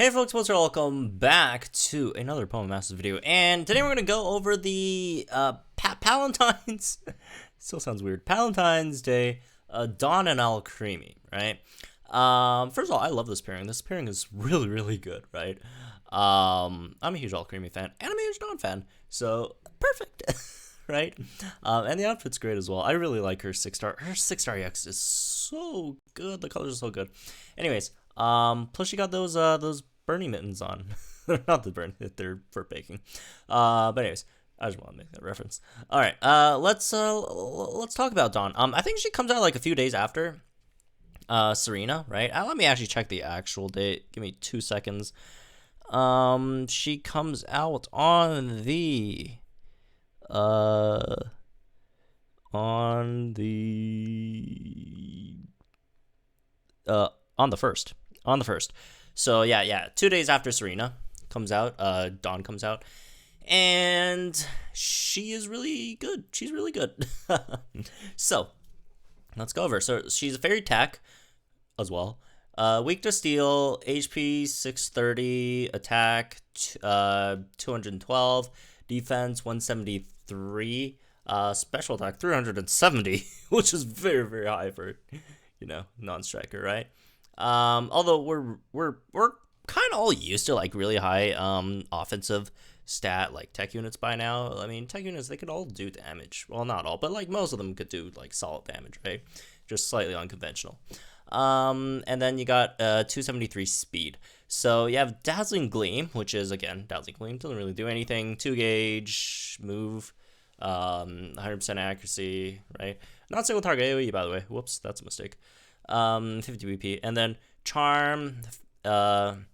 Hey folks, welcome back to another Poem Masters video, and today we're going to go over the Palentines, still sounds weird, Palentines Day, Dawn and Alcremie, right? First of all, I love this pairing. This pairing is really good, right? I'm a huge Alcremie fan, and I'm a huge Dawn fan, so perfect, right? And the outfit's great as well. I really like her 6-star. Her 6-star EX is so good. The colors are so good. Anyways, plus she got those Bernie mittens on. They're not the Bernie, they're for baking. But anyways, I just want to make that reference. All right, let's talk about Dawn. I think she comes out like a few days after Serena, right? Let me actually check the actual date. Give me 2 seconds. She comes out on the on the first. On the first. So yeah, 2 days after Serena comes out, Dawn comes out, and she is really good. She's really good. So let's go over. So she's a fairy tech as well. Weak to steel, HP 630, attack 212, defense 173, special attack 370, which is very high for non-striker, right? Although we're kind of all used to like really high offensive stat like tech units by now. I mean, tech units, they could all do damage. Well, not all, but like most of them could do like solid damage, right? Just slightly unconventional. And then you got 273 speed. So you have Dazzling Gleam, which is again Dazzling Gleam doesn't really do anything. 2 gauge move, 100% accuracy, right? Not single target AoE, by the way. Whoops, that's a mistake. 50 BP, and then Charm, 100%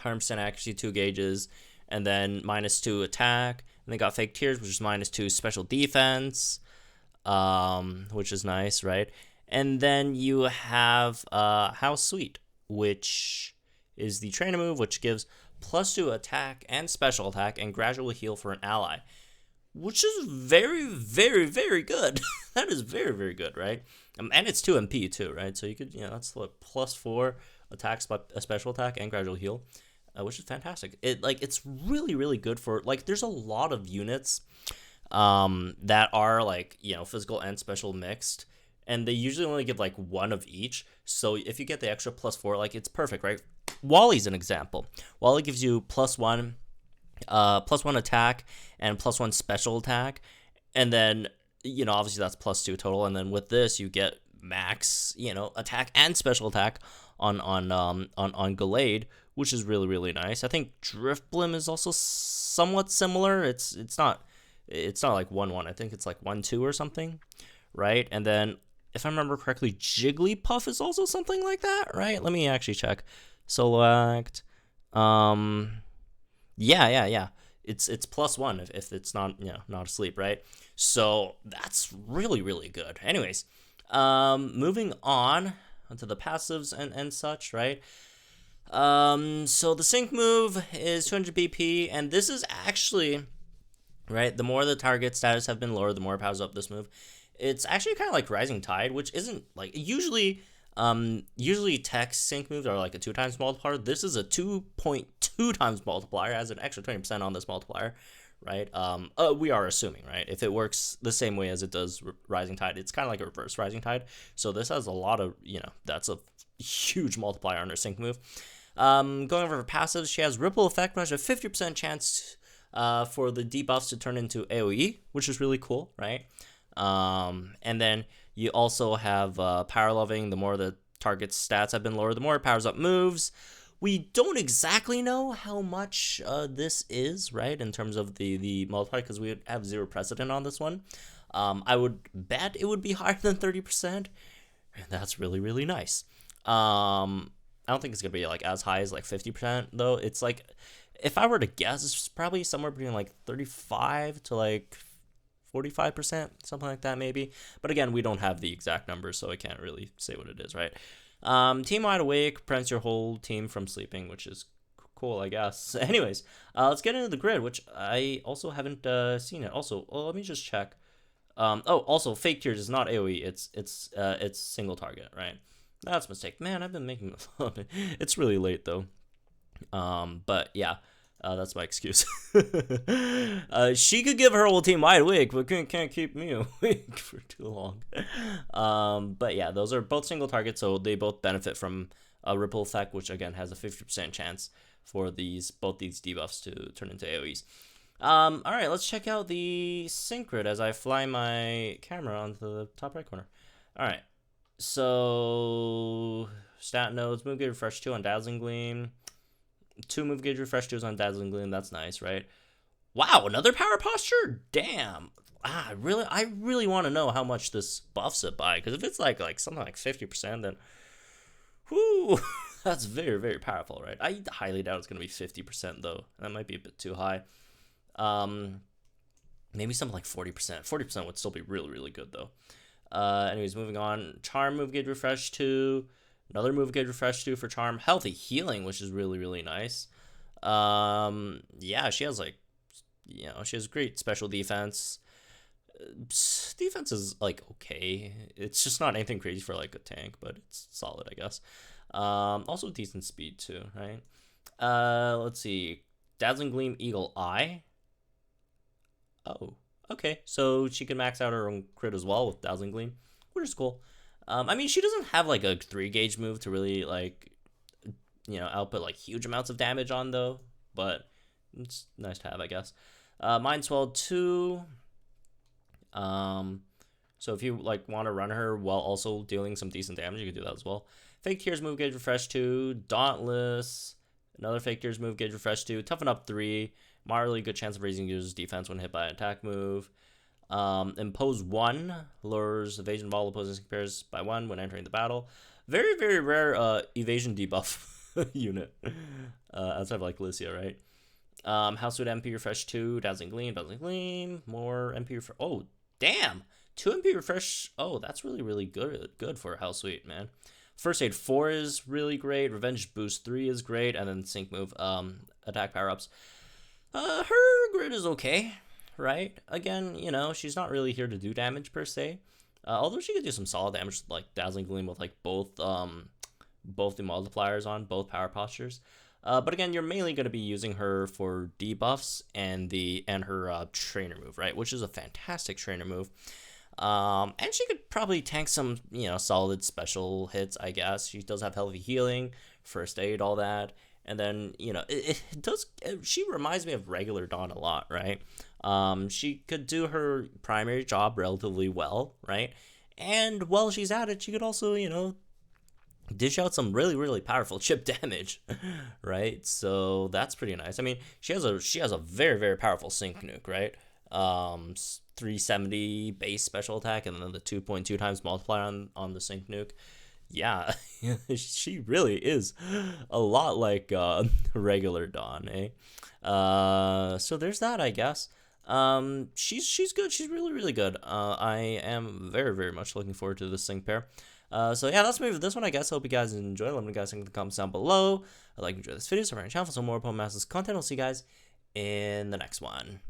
accuracy, 2 gauges, and then -2 attack. And they got Fake Tears, which is -2 special defense, which is nice, right? And then you have How Sweet, which is the trainer move, which gives +2 attack and special attack and gradual heal for an ally, which is very good. That is very good, right? And it's 2 MP too, right? So you could, that's like +4 attacks, but a special attack and gradual heal, which is fantastic. It's really good for like. There's a lot of units, that are like physical and special mixed, and they usually only give like 1 of each. So if you get the extra +4, like it's perfect, right? Wally's an example. Wally gives you +1 attack and +1 special attack, and then obviously that's +2 total, and then with this you get max attack and special attack on Gallade, which is really nice. I think Driftblim is also somewhat similar. It's not like 1-1. I think it's like 1-2 or something, right? And then if I remember correctly, Jigglypuff is also something like that, right? Let me actually check. Solo act. Yeah. It's +1 if it's not not asleep, right? So that's really good. Anyways, moving on to the passives and such, right? So the sync move is 200 BP, and this is actually right. The more the target status have been lowered, the more it powers up this move. It's actually kind of like Rising Tide, which isn't like usually tech sync moves are like a 2 times multiplier. This is a 2.2 times multiplier, has an extra 20% on this multiplier, right? We are assuming, right? If it works the same way as it does Rising Tide, it's kind of like a reverse Rising Tide. So this has a lot of, that's a huge multiplier on her sync move. Going over her passives, she has Ripple Effect, which has a 50% chance for the debuffs to turn into AoE, which is really cool, right? And then you also have Power Loving. The more the target's stats have been lowered, the more it powers up moves. We don't exactly know how much this is, right, in terms of the multiplier, because we have 0 precedent on this one. I would bet it would be higher than 30%, and that's really nice. I don't think it's going to be like as high as like 50%, though. It's like, if I were to guess, it's probably somewhere between like 35 to like 45%, something like that maybe. But again, we don't have the exact numbers, so I can't really say what it is, right? Team Wide Awake prevents your whole team from sleeping, which is cool, I guess. Anyways, let's get into the grid, which I also haven't seen it. Also, let me just check. Also, Fake Tears is not AoE. It's single target, right? That's a mistake. Man, I've been making it's really late though. But yeah, that's my excuse. She could give her whole team wide awake, but can't keep me awake for too long. But yeah, those are both single targets, so they both benefit from a ripple effect, which again has a 50% chance for both these debuffs to turn into AoEs. All right, let's check out the sync grid as I fly my camera onto the top right corner. All right, so stat nodes, move gauge refresh 2 on Dazzling Gleam. 2 move gauge refresh 2s on Dazzling Gleam. That's nice, right? Wow, another power posture? Damn. I really want to know how much this buffs it by, because if it's like something like 50%, then whoo, that's very, very powerful, right? I highly doubt it's gonna be 50% though. That might be a bit too high. Maybe something like 40%. 40% would still be really, really good though. Anyways, moving on. Charm move gauge refresh 2. Another move gauge refresh 2 for Charm. Healthy healing, which is really, really nice. Yeah, she has she has great special defense. Defense is like okay. It's just not anything crazy for like a tank, but it's solid, I guess. Also decent speed too, right? Let's see. Dazzling Gleam Eagle Eye. Oh, okay. So she can max out her own crit as well with Dazzling Gleam, which is cool. I mean, she doesn't have like a 3 gauge move to really like, output like huge amounts of damage on though, but it's nice to have, I guess. Mind Swell 2. So if you like want to run her while also dealing some decent damage, you can do that as well. Fake Tears move gauge refresh 2. Dauntless. Another Fake Tears move gauge refresh 2. Toughen Up 3. Moderately good chance of raising user's defense when hit by an attack move. Impose 1 lowers evasion of all opposing pairs by 1 when entering the battle. Very, very rare evasion debuff unit. Outside of like Lycia, right? Housewood MP refresh 2, Dazzling Gleam, more MP refresh. Oh, damn! 2 MP refresh. Oh, that's really, really good for Houseweed, man. First Aid 4 is really great. Revenge Boost 3 is great, and then Sync Move, attack power-ups. Her grid is okay, right? Again, she's not really here to do damage per se. Although she could do some solid damage, like Dazzling Gleam with like both the multipliers on both power postures. But again, you're mainly going to be using her for debuffs and her trainer move, right? Which is a fantastic trainer move. And she could probably tank some, solid special hits, I guess. She does have healthy healing, first aid, all that. And then, she reminds me of regular Dawn a lot, right? She could do her primary job relatively well, right? And while she's at it, she could also, dish out some really, really powerful chip damage, right? So that's pretty nice. I mean, she has a very, very powerful sync nuke, right? 370 base special attack and then the 2.2 times multiplier on the sync nuke. Yeah, she really is a lot like regular Dawn, eh? So there's that, I guess. She's good. She's really, really good. I am very, very much looking forward to this sync pair. So yeah, that's me for this one, I guess. Hope you guys enjoy. Let me know guys think in the comments down below. I'd like to enjoy this video, so for my channel for some more Pokemon Masters content. I'll see you guys in the next one.